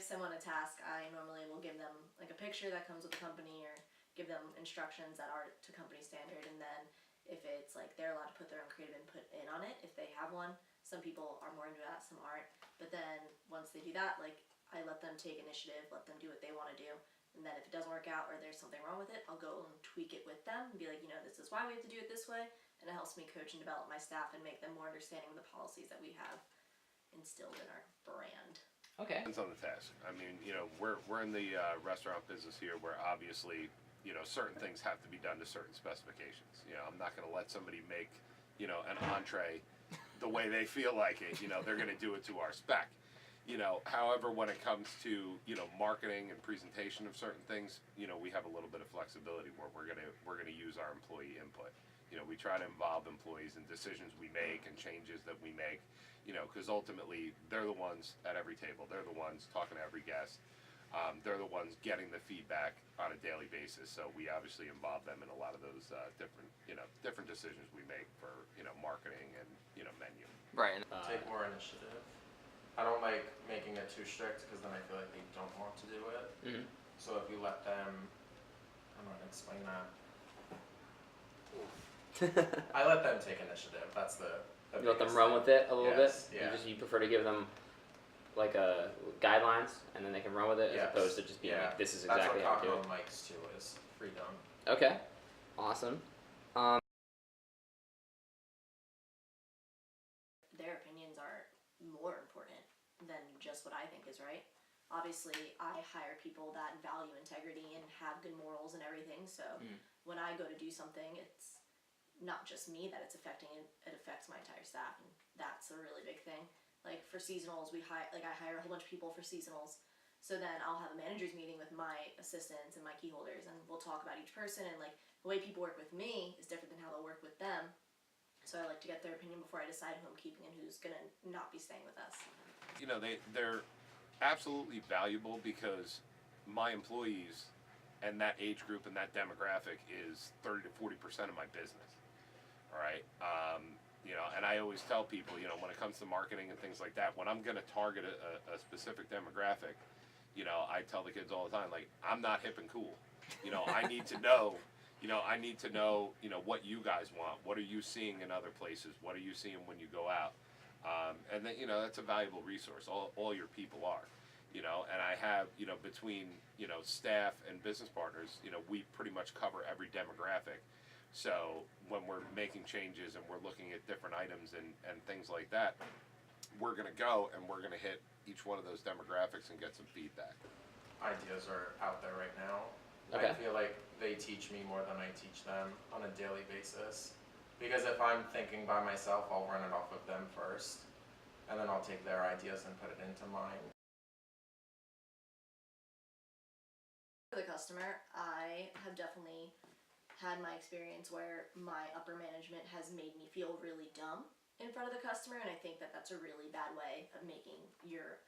If someone a task, I normally will give them like a picture that comes with the company or give them instructions that are to company standard, and then if it's like they're allowed to put their own creative input in on it if they have one. Some people are more into that, some aren't. But then once they do that, like I let them take initiative, let them do what they want to do. And then if it doesn't work out or there's something wrong with it, I'll go and tweak it with them and be like, this is why we have to do it this way. And it helps me coach and develop my staff and make them more understanding of the policies that we have instilled in our brand. Okay. Depends on the task. I mean, we're in the restaurant business here where obviously, certain things have to be done to certain specifications. I'm not going to let somebody make, an entree the way they feel like it. They're going to do it to our spec. However, when it comes to, marketing and presentation of certain things, we have a little bit of flexibility where we're gonna use our employee input. We try to involve employees in decisions we make and changes that we make, because ultimately they're the ones at every table. They're the ones talking to every guest. They're the ones getting the feedback on a daily basis. So we obviously involve them in a lot of those different decisions we make for, marketing and, menu. Right. Take more initiative. I don't like making it too strict because then I feel like they don't want to do it. Mm-hmm. So if you let them, I'm not gonna explain that. I let them take initiative. That's the You let them biggest run thing. with it a little Yes, bit. yeah. You prefer to give them like guidelines, and then they can run with it, as Yes. opposed to just being like, this is That's exactly what how to do Cotton it. Mike's too is freedom. Okay. Awesome. Their opinions are more important than just what I think is right. Obviously, I hire people that value integrity and have good morals and everything, so when I go to do something, it's not just me that it's affecting, it affects my entire staff, and that's a really big thing. Like for seasonals, I hire a whole bunch of people for seasonals, so then I'll have a manager's meeting with my assistants and my key holders, and we'll talk about each person, and like the way people work with me is different than how they'll work with them. So I like to get their opinion before I decide who I'm keeping and who's gonna not be staying with us. They're absolutely valuable because my employees and that age group and that demographic is 30 to 40% of my business. All right. And I always tell people, when it comes to marketing and things like that, when I'm going to target a specific demographic, I tell the kids all the time, like, I'm not hip and cool. I need to know, what you guys want. What are you seeing in other places? What are you seeing when you go out? And then, that's a valuable resource. All your people are, and I have, between, staff and business partners, we pretty much cover every demographic. So when we're making changes and we're looking at different items and things like that, we're going to go and we're going to hit each one of those demographics and get some feedback. Ideas are out there right now. Okay. I feel like they teach me more than I teach them on a daily basis. Because if I'm thinking by myself, I'll run it off of them first, and then I'll take their ideas and put it into mine. For the customer, I have definitely had my experience where my upper management has made me feel really dumb in front of the customer, and I think that that's a really bad way of making your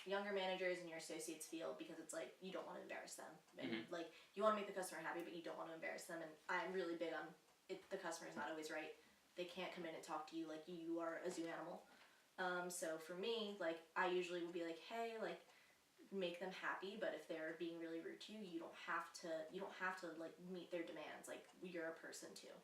younger managers and your associates feel, because it's like you don't want to embarrass them, and like you want to make the customer happy, but you don't want to embarrass them. And I'm really big on it. The customer's not always right. They can't come in and talk to you like you are a zoo animal. So for me, like I usually will be like, hey, like make them happy, but if they're being really rude to you, you don't have to like meet their demands. Like you're a person too.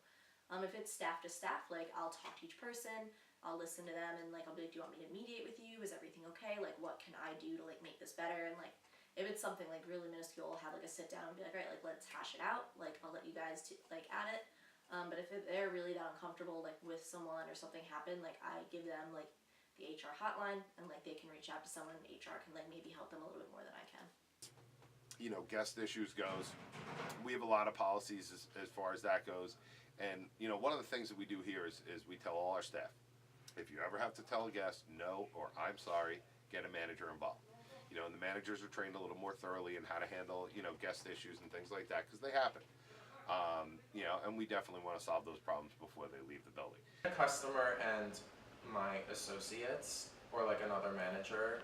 If it's staff to staff, like I'll talk to each person, I'll listen to them, and like I'll be like, do you want me to mediate with you? Is everything okay? Like what can I do to like make this better? And like if it's something like really minuscule, I'll have like a sit down and be like, all right, like let's hash it out. Like I'll let you guys like at it. But if they're really that uncomfortable like with someone or something happened, like I give them like the HR hotline, and like they can reach out to someone, and HR can like maybe help them a little bit more than I can. Guest issues goes, we have a lot of policies as far as that goes. And, one of the things that we do here is we tell all our staff, if you ever have to tell a guest no or I'm sorry, get a manager involved. And the managers are trained a little more thoroughly in how to handle, guest issues and things like that, because they happen. And we definitely want to solve those problems before they leave the building. The customer and my associates, or like another manager,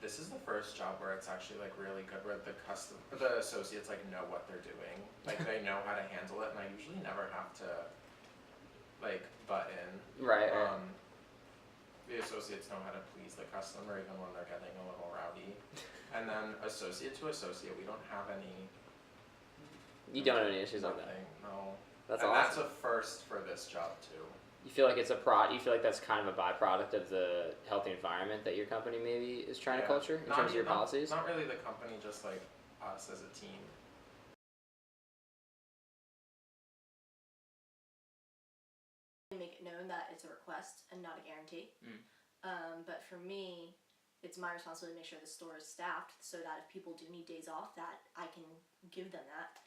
this is the first job where it's actually like really good, where the associates like know what they're doing, like they know how to handle it, and I usually never have to like butt in. Right. the associates know how to please the customer even when they're getting a little rowdy. And then associate to associate, we don't have any. You don't have any issues like that. Nothing, no. That's and awesome. that's a first for this job too. You feel like it's you feel like that's kind of a byproduct of the healthy environment that your company maybe is trying to culture in terms of your policies? Not really the company, just like us as a team. Make it known that it's a request and not a guarantee. But for me, it's my responsibility to make sure the store is staffed so that if people do need days off, that I can give them that.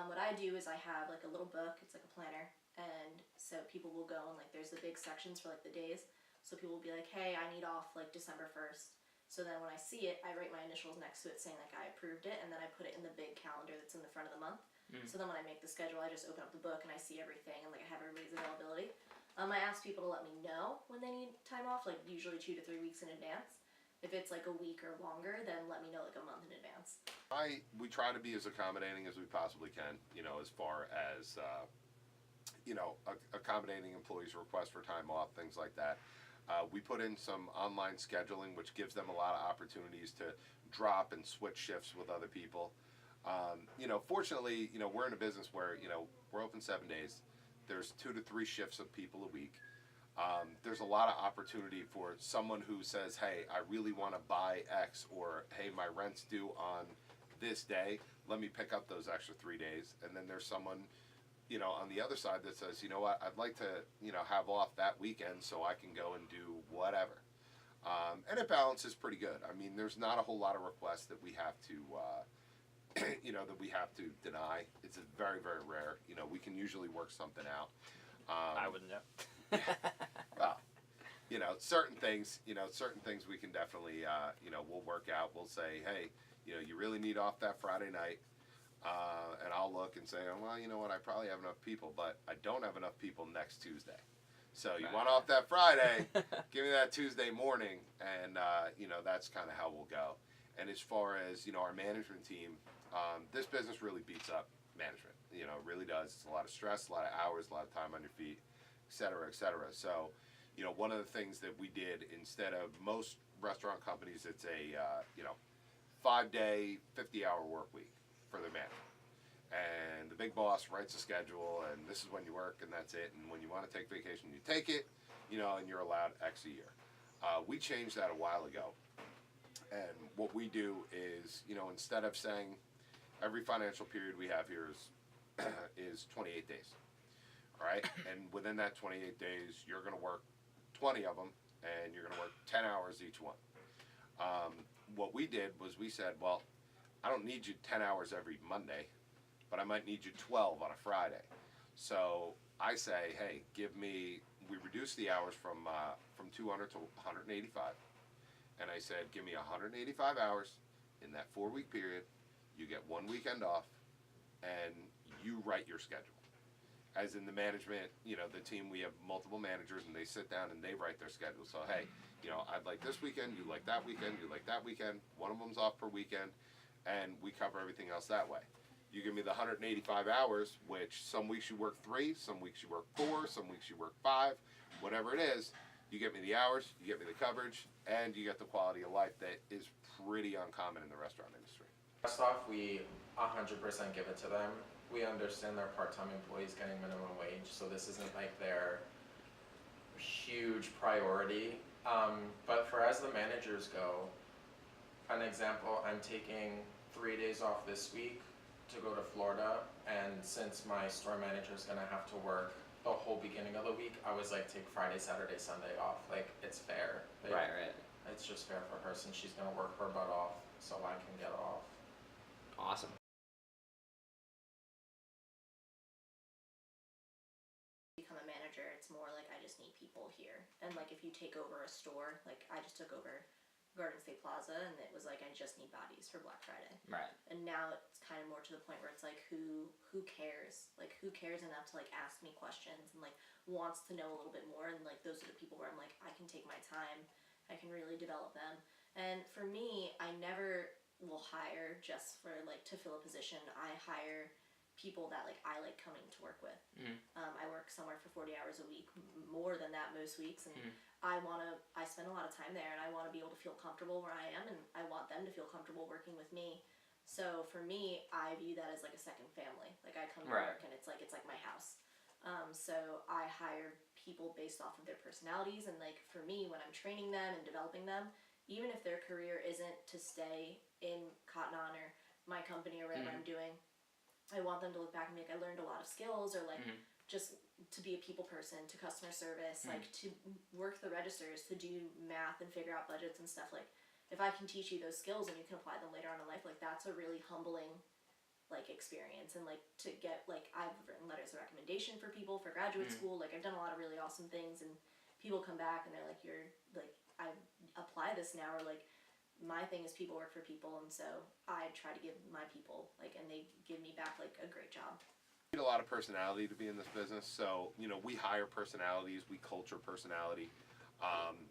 What I do is I have like a little book, it's like a planner, and so people will go and like there's the big sections for like the days. So people will be like, hey, I need off like December 1st. So then when I see it, I write my initials next to it saying like I approved it, and then I put it in the big calendar that's in the front of the month. So then when I make the schedule, I just open up the book and I see everything and like I have everybody's availability. I ask people to let me know when they need time off, like usually 2 to 3 weeks in advance. If it's like a week or longer, then let me know like a month in advance. We try to be as accommodating as we possibly can, you know, as far as, you know, accommodating employees' requests for time off, things like that. We put in some online scheduling, which gives them a lot of opportunities to drop and switch shifts with other people. You know, fortunately, you know, we're in a business where, you know, we're open 7 days. There's 2 to 3 shifts of people a week. There's a lot of opportunity for someone who says, hey, I really want to buy X, or hey, my rent's due on this day. Let me pick up those extra 3 days. And then there's someone, you know, on the other side that says, you know what, I'd like to, you know, have off that weekend so I can go and do whatever. And it balances pretty good. I mean, there's not a whole lot of requests that we have to, you know, that we have to deny. It's very, very rare. You know, we can usually work something out. I wouldn't know. Well, you know, certain things we can definitely, you know, we'll work out. We'll say, hey, you know, you really need off that Friday night. And I'll look and say, oh, well, you know what, I probably have enough people, but I don't have enough people next Tuesday. So you want off that Friday, give me that Tuesday morning, and, you know, that's kind of how we'll go. And as far as, you know, our management team, this business really beats up management. You know, it really does. It's a lot of stress, a lot of hours, a lot of time on your feet, et cetera, et cetera. So, you know, one of the things that we did, instead of most restaurant companies, it's a, you know, 5-day, 50-hour work week for their manager. And the big boss writes a schedule, and this is when you work, and that's it. And when you want to take vacation, you take it, you know, and you're allowed X a year. We changed that a while ago. And what we do is, you know, instead of saying every financial period we have here is 28 days, all right? And within that 28 days, you're going to work 20 of them, and you're going to work 10 hours each one. What we did was we said, well, I don't need you 10 hours every Monday, but I might need you 12 on a Friday. So I say, hey, we reduce the hours from 200 to 185. And I said, give me 185 hours in that 4-week period. You get 1 weekend off, and you write your schedule. As in the management, you know, the team, we have multiple managers, and they sit down and they write their schedule. So, hey, you know, I'd like this weekend, you like that weekend, you like that weekend. One of them's off per weekend, and we cover everything else that way. You give me the 185 hours, which some weeks you work 3, some weeks you work 4, some weeks you work 5, whatever it is. You get me the hours, you get me the coverage, and you get the quality of life that is pretty uncommon in the restaurant industry. First off, we 100% give it to them. We understand they're part-time employees getting minimum wage, so this isn't like their huge priority. But for as the managers go, an example, I'm taking 3 days off this week to go to Florida, and since my store manager is gonna have to work the whole beginning of the week, I was like, take Friday, Saturday, Sunday off. Like, it's fair. Right. It's just fair for her since she's gonna work her butt off, so I can get off. Awesome. Become a manager, it's more like I just need people here. And like if you take over a store, like I just took over Garden State Plaza, and it was like I just need bodies for Black Friday. Right. And now it's kind of more to the point where it's like who cares? Like who cares enough to like ask me questions and like wants to know a little bit more, and like those are the people where I'm like I can take my time, I can really develop them. And for me, I never will hire just for like to fill a position. I hire people that like I like coming to work with. Mhm. I work somewhere for 40 hours a week, more than that most weeks, and Mhm. I spend a lot of time there, and I want to be able to feel comfortable where I am, and I want them to feel comfortable working with me. So for me, I view that as like a second family. Like I come to Right. work and it's like my house. So I hire people based off of their personalities, and like for me, when I'm training them and developing them, even if their career isn't to stay in Cotton On or my company or whatever Mhm. I'm doing, I want them to look back and be like, I learned a lot of skills, or like Mhm. just to be a people person, to customer service, Mhm. like to work the registers, to do math and figure out budgets and stuff. Like if I can teach you those skills and you can apply them later on in life, like that's a really humbling like experience. And like to get like I've written letters of recommendation for people for graduate Mhm. school. Like I've done a lot of really awesome things, and people come back and they're like, you're like I apply this now, or like my thing is people work for people, and so I try to give my people like, and they give me back like a great job. Need a lot of personality to be in this business, so we hire personalities, we culture personality. Um,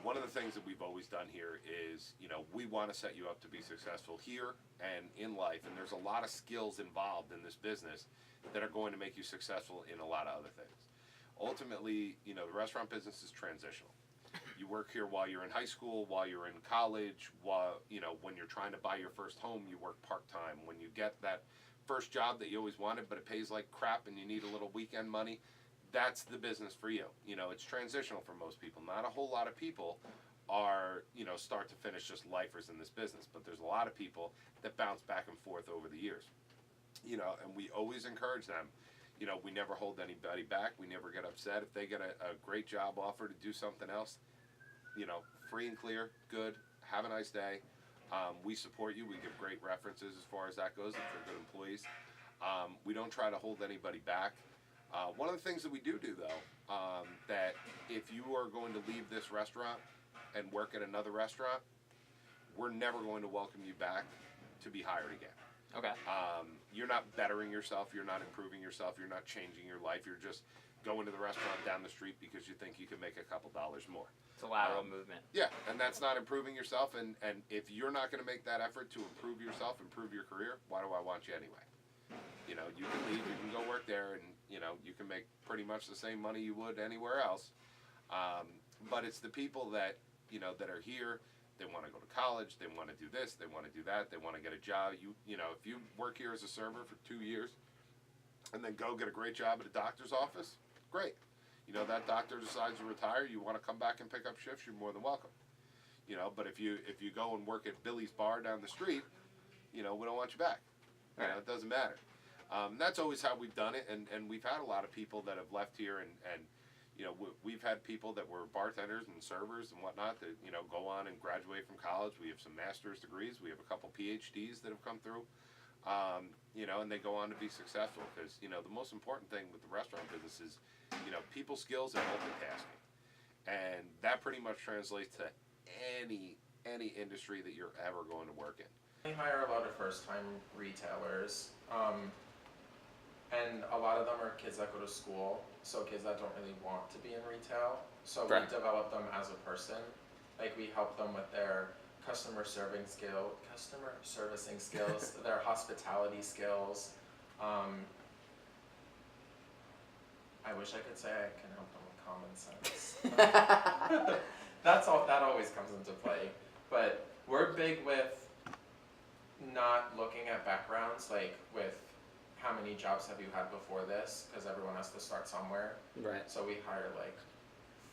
one of the things that we've always done here is, we want to set you up to be successful here and in life, and there's a lot of skills involved in this business that are going to make you successful in a lot of other things. Ultimately, the restaurant business is transitional. You work here while you're in high school, while you're in college, while, when you're trying to buy your first home, you work part-time. When you get that first job that you always wanted, but it pays like crap and you need a little weekend money, that's the business for you. It's transitional for most people. Not a whole lot of people are, start to finish just lifers in this business, but there's a lot of people that bounce back and forth over the years. And we always encourage them. We never hold anybody back. We never get upset if they get a great job offer to do something else. Free and clear, good, have a nice day. We support you. We give great references as far as that goes if they're good employees. We don't try to hold anybody back. One of the things that we do though, that if you are going to leave this restaurant and work at another restaurant, we're never going to welcome you back to be hired again. Okay. You're not bettering yourself, you're not improving yourself, you're not changing your life, you're just going to the restaurant down the street because you think you can make a couple dollars more. It's a lateral movement. Yeah, and that's not improving yourself, and if you're not going to make that effort to improve yourself, improve your career, why do I want you anyway? You can leave, you can go work there, and, you can make pretty much the same money you would anywhere else. But it's the people that, that are here, they want to go to college, they want to do this, they want to do that, they want to get a job. If you work here as a server for 2 years and then go get a great job at a doctor's office, great. That doctor decides to retire, you want to come back and pick up shifts, you're more than welcome. But if you go and work at Billy's Bar down the street, we don't want you back. Right. It doesn't matter. That's always how we've done it, and we've had a lot of people that have left here, and we've had people that were bartenders and servers and whatnot that, go on and graduate from college. We have some master's degrees. We have a couple PhDs that have come through, and they go on to be successful because, the most important thing with the restaurant business is, people skills and multitasking. And that pretty much translates to any industry that you're ever going to work in. We hire a lot of first-time retailers, and a lot of them are kids that go to school, so kids that don't really want to be in retail. So Right. we develop them as a person. Like we help them with their customer servicing skills, their hospitality skills. I wish I could say I can help them with common sense. That always comes into play. But we're big with not looking at backgrounds, like with how many jobs have you had before this, because everyone has to start somewhere. Right. So we hire like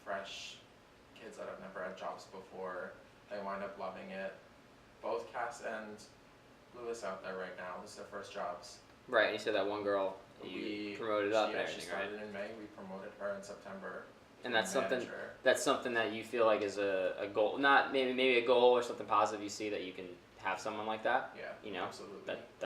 fresh kids that have never had jobs before. They wind up loving it. Both Cass and Lewis out there right now, this is their first jobs. Right. And you said that one girl you promoted up and She everything, started right? in May. We promoted her in September. And that's something. Manager. That's something that you feel like is a goal, not maybe a goal or something positive you see that you can have someone like that. Yeah, You know, absolutely. that